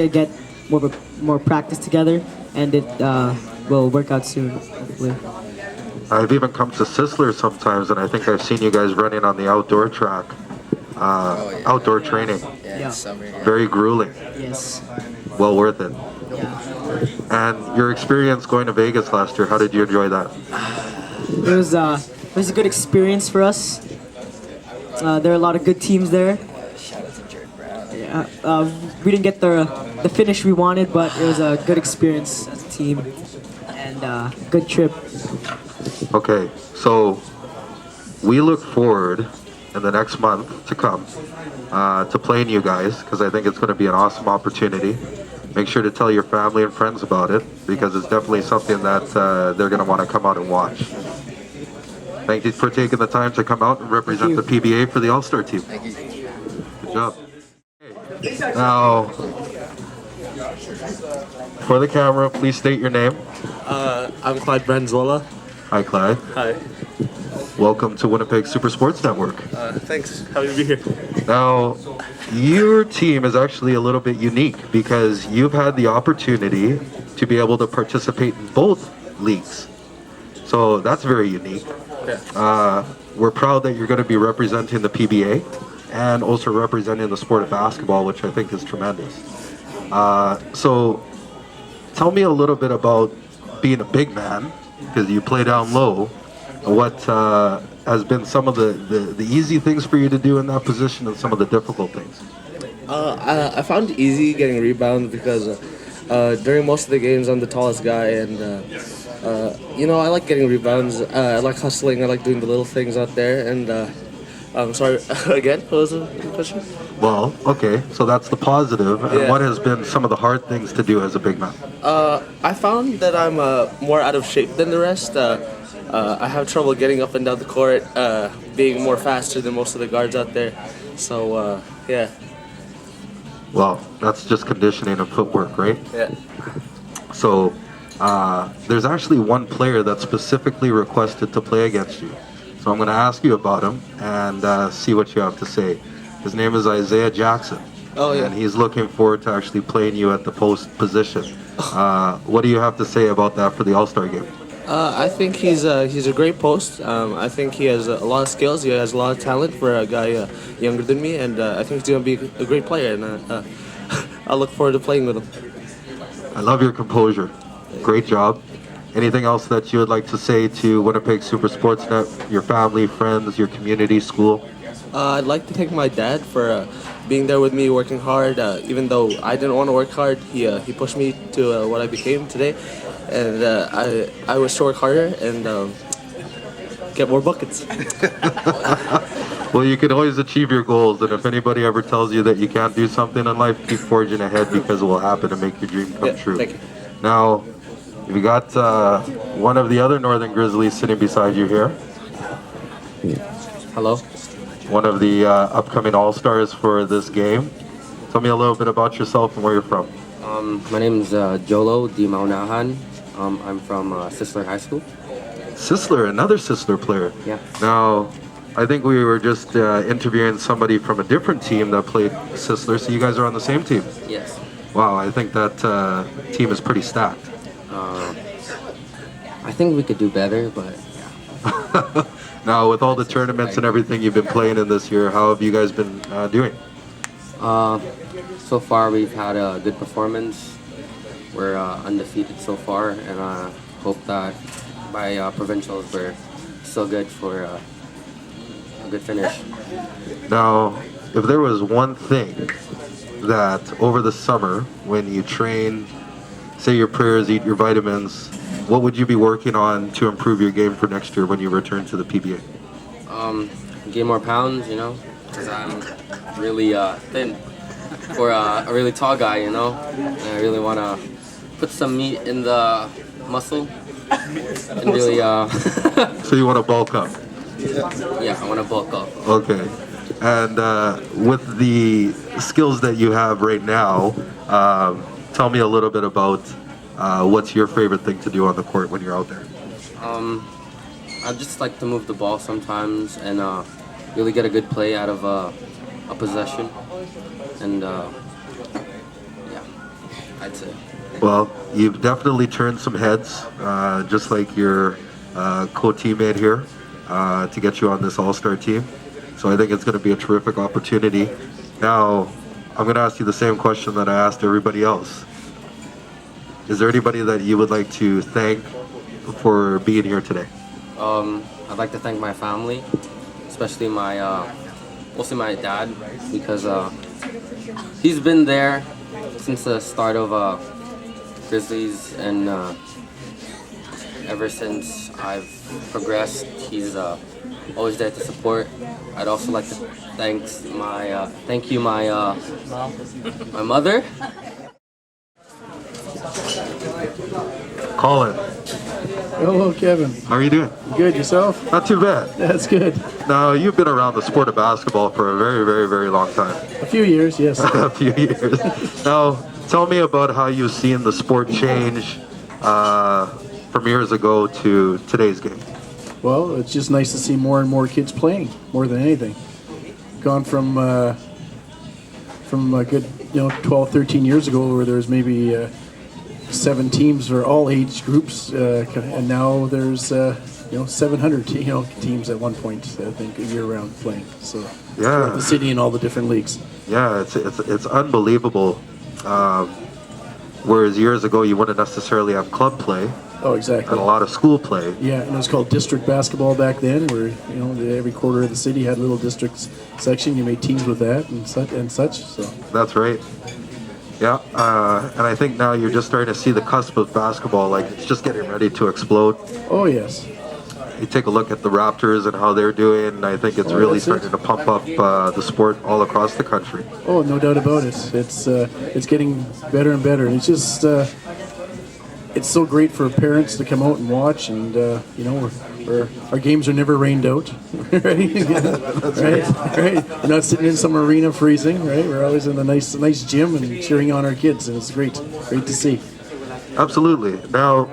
to get more practice together, and it will work out soon, hopefully. I've even come to Sisler sometimes, and I think I've seen you guys running on the outdoor track, outdoor training. Yeah. Summer, yeah. Very grueling. Yes. Well worth it. Yeah. And your experience going to Vegas last year, how did you enjoy that? It was a good experience for us. There are a lot of good teams there. Shout out to Jared Brown. Yeah. We didn't get the finish we wanted, but it was a good experience as a team and good trip. Okay, so we look forward in the next month to come to playing you guys, because I think it's going to be an awesome opportunity. Make sure to tell your family and friends about it, because it's definitely something that they're going to want to come out and watch. Thank you for taking the time to come out and represent the PBA for the All-Star team. Thank you. Good job. Now, for the camera, please state your name. I'm Clyde Branzuola. Hi, Clyde. Hi. Welcome to Winnipeg Super Sports Network. Thanks. Happy to be here. Now, your team is actually a little bit unique because you've had the opportunity to be able to participate in both leagues. So that's very unique. Yeah. We're proud that you're going to be representing the PBA and also representing the sport of basketball, which I think is tremendous. So tell me a little bit about being a big man, because you play down low. What has been some of the easy things for you to do in that position and some of the difficult things? I found it easy getting rebounds because during most of the games I'm the tallest guy, and I like getting rebounds. I like hustling. I like doing the little things out there. And I'm sorry again. What was the question? Well, okay, so that's the positive. And Yeah. what has been some of the hard things to do as a big man? I found that I'm more out of shape than the rest. I have trouble getting up and down the court, being more faster than most of the guards out there. So yeah. Well, that's just conditioning and footwork, right? Yeah. So there's actually one player that specifically requested to play against you. So I'm going to ask you about him and see what you have to say. His name is Isaiah Jackson. Oh, yeah. And he's looking forward to actually playing you at the post position. What do you have to say about that for the All-Star game? I think he's a great post. I think he has a lot of skills. He has a lot of talent for a guy younger than me, and I think he's going to be a great player. And I look forward to playing with him. I love your composure. Great job. Anything else that you would like to say to Winnipeg Super Sportsnet, your family, friends, your community, school? I'd like to thank my dad for being there with me, working hard. Even though I didn't want to work hard, he pushed me to what I became today, and I wish to work harder and get more buckets. Well, you can always achieve your goals, and if anybody ever tells you that you can't do something in life, keep forging ahead, because it will happen to make your dream come true. Thank you. Now, we got one of the other Northern Grizzlies sitting beside you here. Hello. One of the upcoming All-Stars for this game. Tell me a little bit about yourself and where you're from. My name is Jolo Di Maunahan. I'm from Sisler High School. Sisler, another Sisler player. Yeah. Now, I think we were just interviewing somebody from a different team that played Sisler, so you guys are on the same team. Yes. Wow, I think that team is pretty stacked. I think we could do better, but Now, with all the tournaments and everything you've been playing in this year, how have you guys been doing? so far we've had a good performance. We're undefeated so far, and I hope that by provincials we're still good for a good finish. Now, if there was one thing that over the summer, when you train, say your prayers, eat your vitamins, what would you be working on to improve your game for next year when you return to the PBA? Gain more pounds, because I'm really thin for a really tall guy, and I really want to put some meat in the muscle and really, So you want to bulk up? yeah, I want to bulk up. Okay. And with the skills that you have right now, tell me a little bit about what's your favorite thing to do on the court when you're out there? I just like to move the ball sometimes and really get a good play out of a possession. And yeah. I'd say. Well, you've definitely turned some heads, just like your co-teammate here, to get you on this all-star team. So I think it's going to be a terrific opportunity. Now, I'm going to ask you the same question that I asked everybody else. Is there anybody that you would like to thank for being here today? I'd like to thank my family, especially mostly my dad, because he's been there since the start of Grizzlies, and ever since I've progressed, he's always there to support. I'd also like to thank you my mother. Colin, Hello, Kevin. how are you doing? Good, yourself? Not too bad. That's good. Now, you've been around the sport of basketball for a very, very, very long time. A few years, yes. A few years. Now, tell me about how you've seen the sport change from years ago to today's game. Well, it's just nice to see more and more kids playing, more than anything. Gone from a good, 12, 13 years ago where there was maybe 7 teams for all age groups, and now there's 700 teams at one point, I think, year-round playing. So Yeah. the city and all the different leagues. Yeah, it's unbelievable. Whereas years ago, you wouldn't necessarily have club play Oh, exactly. and a lot of school play. Yeah, and it was called district basketball back then, where every quarter of the city had a little district section. You made teams with that and such. So That's right. Yeah, and I think now you're just starting to see the cusp of basketball. Like, it's just getting ready to explode. oh yes, You take a look at the Raptors and how they're doing, and I think it's Oh, really that's it. starting to pump up the sport all across the country. oh no doubt about it. It's getting better and better. It's just it's so great for parents to come out and watch, and our games are never rained out, right? right. We're not sitting in some arena freezing, right? We're always in a nice gym and cheering on our kids, and it's great to see. Absolutely. Now,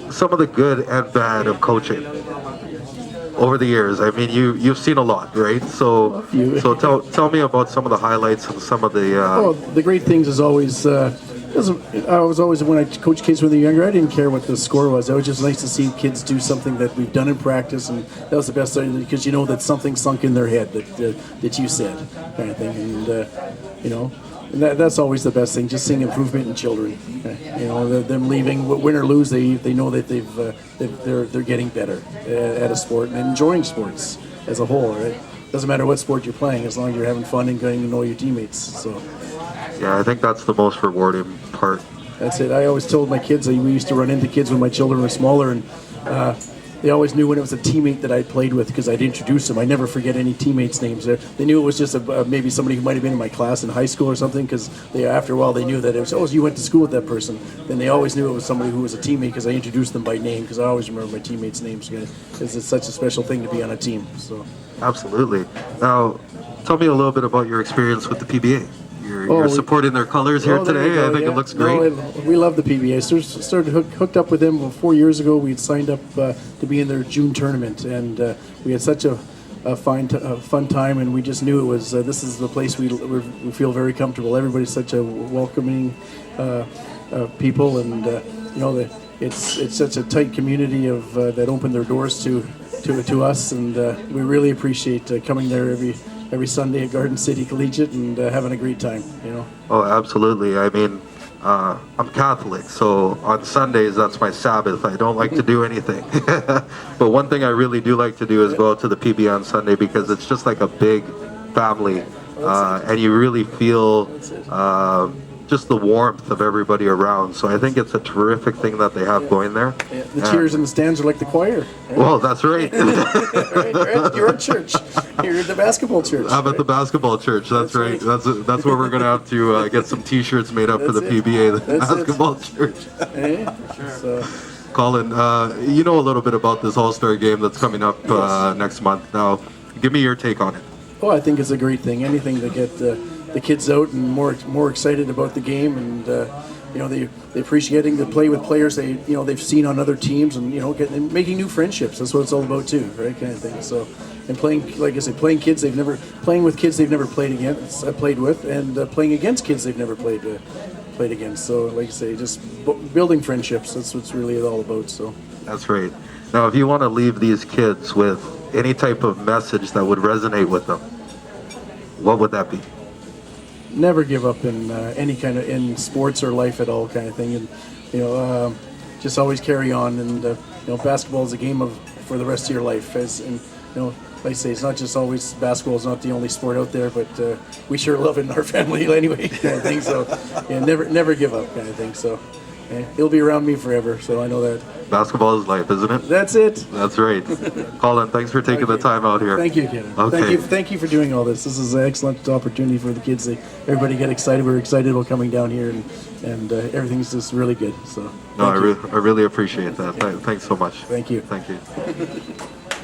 some of the good and bad of coaching over the years. I mean, you've seen a lot, right? So few. so tell me about some of the highlights and some of the. Oh, the great things is always. I was always, when I coached kids when they were younger, I didn't care what the score was. It was just nice to see kids do something that we've done in practice, and that was the best thing, because that something sunk in their head that you said, kind of thing, and that's always the best thing. Just seeing improvement in children, them leaving, win or lose, they know that they're getting better at a sport and enjoying sports as a whole. Right? Doesn't matter what sport you're playing, as long as you're having fun and getting to know your teammates. So. Yeah, I think that's the most rewarding part. That's it. I always told my kids, we used to run into kids when my children were smaller, and they always knew when it was a teammate that I played with because I'd introduce them. I never forget any teammates' names. They knew it was just maybe somebody who might have been in my class in high school or something, because after a while they knew that it was, oh, you went to school with that person. Then they always knew it was somebody who was a teammate because I introduced them by name, because I always remember my teammates' names, because it's such a special thing to be on a team. So. Absolutely. Now, tell me a little bit about your experience with the PBA. You're supporting their colors here there you today. go, I think yeah. it looks great. No, we love the PBA. Started hooked up with them 4 years ago. We'd signed up to be in their June tournament, and we had such a fun time, and we just knew it was this is the place we feel very comfortable. Everybody's such a welcoming people, and it's such a tight community of that opened their doors to us, and we really appreciate coming there every Sunday at Garden City Collegiate and having a great time, Oh, absolutely. I mean, I'm Catholic, so on Sundays, that's my Sabbath. I don't like to do anything. But one thing I really do like to do is go out to the PBA on Sunday, because it's just like a big family, and you really feel just the warmth of everybody around. So I think it's a terrific thing that they have going there. Yeah, the cheers in the stands are like the choir. Right? Well, that's right. right. You're at church. You're at the basketball church. I'm at the basketball church. That's right. That's where we're gonna have to get some T-shirts made up for the That's it. PBA, the That's it. basketball church. Hey? So, Colin, you know a little bit about this All-Star game that's coming up next month. Now, give me your take on it. well, I think it's a great thing. Anything to get the kids out and more excited about the game, and they appreciate getting to play with players they've seen on other teams, and making new friendships. That's what it's all about too, right? Kind of thing. So and playing, like I said, playing with kids they've never played played with, and playing against kids they've never played against. So, like I say, just building friendships. That's what's really all about. So. That's right. Now, if you want to leave these kids with any type of message that would resonate with them, what would that be? Never give up in any kind of in sports or life at all, kind of thing, and just always carry on. And basketball is a game for the rest of your life. Like I say, it's not just always basketball is not the only sport out there, but we sure love it in our family anyway, kind of thing. So, yeah, never give up, kind of thing. So, he'll be around me forever. So I know that. Basketball is life, isn't it? That's it. That's right. Colin, thanks for taking the time out here. Thank you, Ken. Okay. Thank you for doing all this. This is an excellent opportunity for the kids. Everybody get excited. We're excited about coming down here, and everything's just really good. So. No, I really appreciate that. Thanks so much. Thank you. Thank you.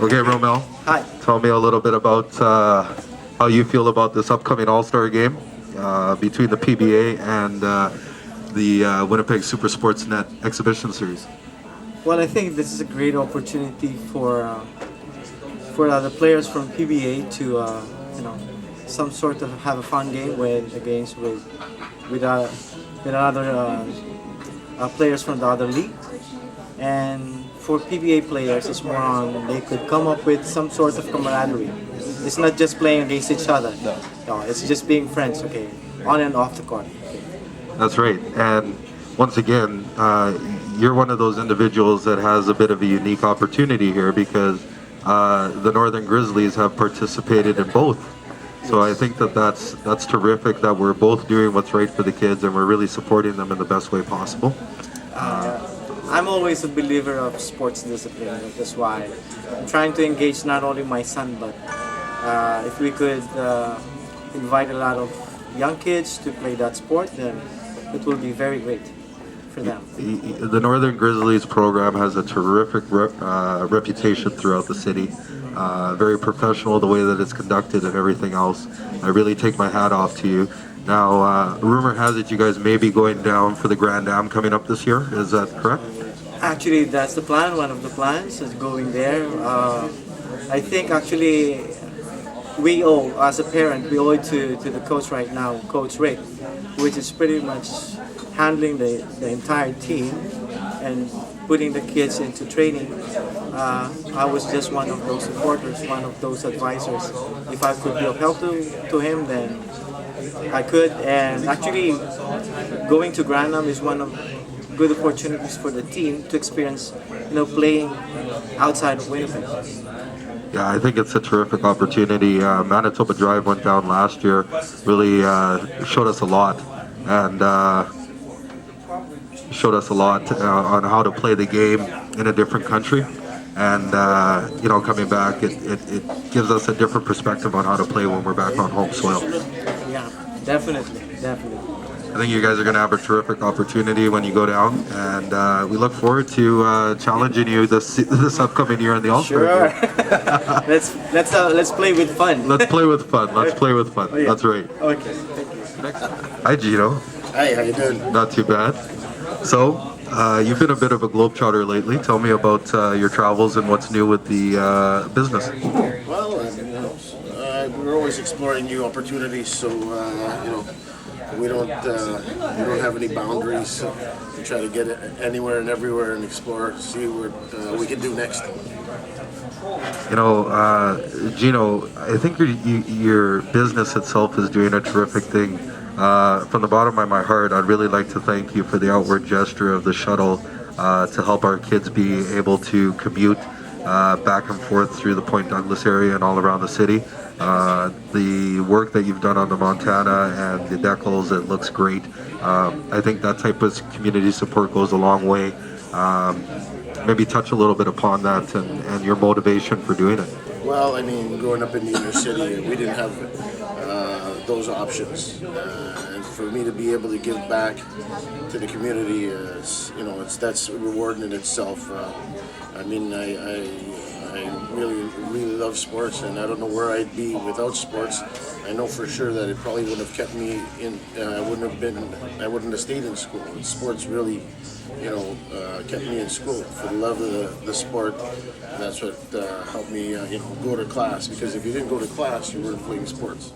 Okay, Romel. Hi. Tell me a little bit about how you feel about this upcoming All-Star game between the PBA and the Winnipeg Super Sports Net Exhibition Series. Well, I think this is a great opportunity for the players from PBA to some sort of have a fun game with other players from the other league. And for PBA players, it's more on they could come up with some sort of camaraderie. It's not just playing against each other. No, it's just being friends, okay, on and off the court. Okay. That's right. And once again, you're one of those individuals that has a bit of a unique opportunity here because the Northern Grizzlies have participated in both. So I think that's terrific that we're both doing what's right for the kids and we're really supporting them in the best way possible. I'm always a believer of sports discipline. That's why I'm trying to engage not only my son, but if we could invite a lot of young kids to play that sport, then it will be very great for them. The Northern Grizzlies program has a terrific reputation throughout the city. Very professional, the way that it's conducted and everything else. I really take my hat off to you. Now, rumor has it you guys may be going down for the Grand Am coming up this year. Is that correct? Actually, that's the plan. One of the plans is going there. I think actually we owe, as a parent, we owe it to the coach right now, Coach Rick, which is pretty much handling the entire team and putting the kids into training. I was just one of those supporters, one of those advisors. If I could be of help to him, then I could. And actually, going to Grand Am is one of good opportunities for the team to experience, playing outside of Winnipeg. Yeah, I think it's a terrific opportunity. Manitoba Drive went down last year, really showed us a lot, and showed us a lot on how to play the game in a different country. And coming back, it gives us a different perspective on how to play when we're back on home soil. Yeah, definitely. I think you guys are going to have a terrific opportunity when you go down, and we look forward to challenging you this upcoming year in the All-Star Sure. game. let's play with fun. Let's play with fun. Let's play with fun. Oh, yeah. That's right. Okay. Thank you. Hi, Gino. Hey, how you doing? Not too bad. So, you've been a bit of a globetrotter lately. Tell me about your travels and what's new with the business. Well, we're always exploring new opportunities, so we don't have any boundaries. We try to get it anywhere and everywhere and explore, see what we can do next. Gino, I think your business itself is doing a terrific thing. From the bottom of my heart, I'd really like to thank you for the outward gesture of the shuttle to help our kids be able to commute back and forth through the Point Douglas area and all around the city. The work that you've done on the Montana and the Decals, it looks great. I think that type of community support goes a long way. Maybe touch a little bit upon that and your motivation for doing it. Well, I mean, growing up in the inner city, we didn't have those options. And for me to be able to give back to the community, that's rewarding in itself. I I really love sports, and I don't know where I'd be without sports. I know for sure that it probably wouldn't have kept me in. I wouldn't have stayed in school. And sports really, kept me in school for the love of the sport. And that's what helped me, go to class. Because if you didn't go to class, you weren't playing sports.